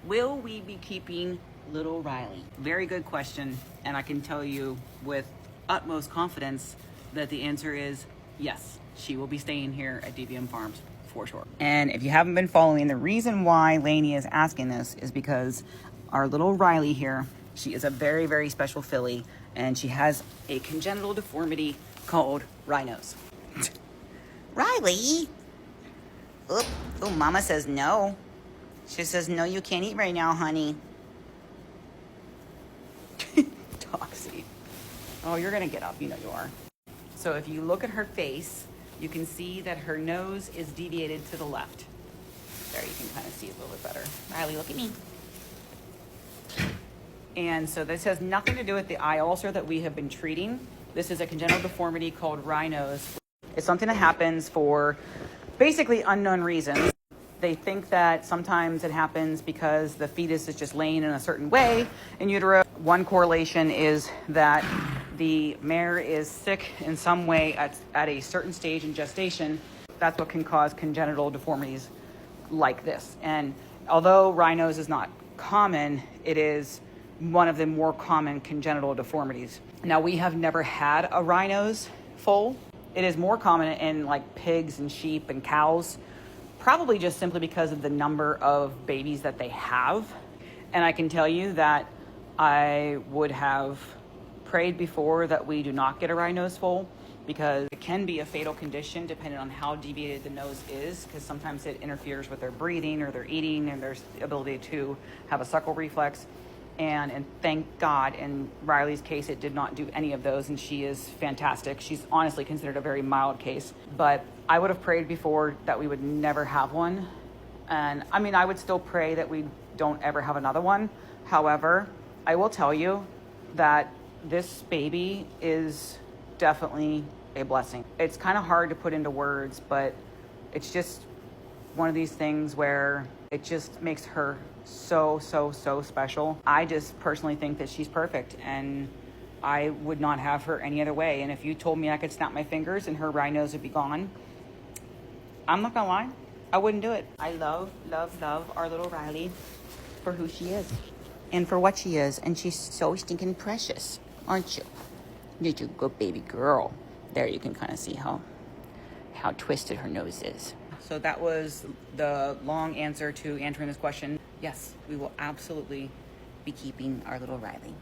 will we be keeping little Wrylie? Very good question, and I can tell you with utmost confidence that the answer is yes. She will be staying here at DVM Farms for sure. And if you haven't been following, the reason why Lainey is asking this is because our little Wrylie here, she is a very, very special filly, and she has a congenital deformity called rhinos. Wrylie? Oh, Mama says no. She says, no, you can't eat right now, honey. Toxie. Oh, you're gonna get up, you know you are. So if you look at her face, you can see that her nose is deviated to the left. There, you can kind of see it a little bit better. Wrylie, look at me. And so this has nothing to do with the eye ulcer that we have been treating. This is a congenital deformity called rhinos. It's something that happens for basically unknown reasons. They think that sometimes it happens because the fetus is just laying in a certain way in utero. One correlation is that the mare is sick in some way at a certain stage in gestation. That's what can cause congenital deformities like this. And although rhinos is not common, it is one of the more common congenital deformities. Now, we have never had a rhinos foal. It is more common in like pigs and sheep and cows, probably just simply because of the number of babies that they have. And I can tell you that I would have prayed before that we do not get a rhinos foal, because it can be a fatal condition depending on how deviated the nose is, because sometimes it interferes with their breathing or their eating and their ability to have a suckle reflex. And thank God, in Wrylie's case, it did not do any of those, and she is fantastic. She's honestly considered a very mild case. But I would have prayed before that we would never have one. And I mean, I would still pray that we don't ever have another one. However, I will tell you that this baby is definitely a blessing. It's kind of hard to put into words, but it's just one of these things where it just makes her so special. I just personally think that she's perfect, and I would not have her any other way. And if you told me I could snap my fingers and her rhinos would be gone, I'm not gonna lie, I wouldn't do it. I love our little Wrylie for who she is and for what she is, and she's so stinking precious, aren't you? You're a good baby girl. There, you can kind of see how twisted her nose is. So that was the long answer to answering this question. Yes, we will absolutely be keeping our little Wrylie.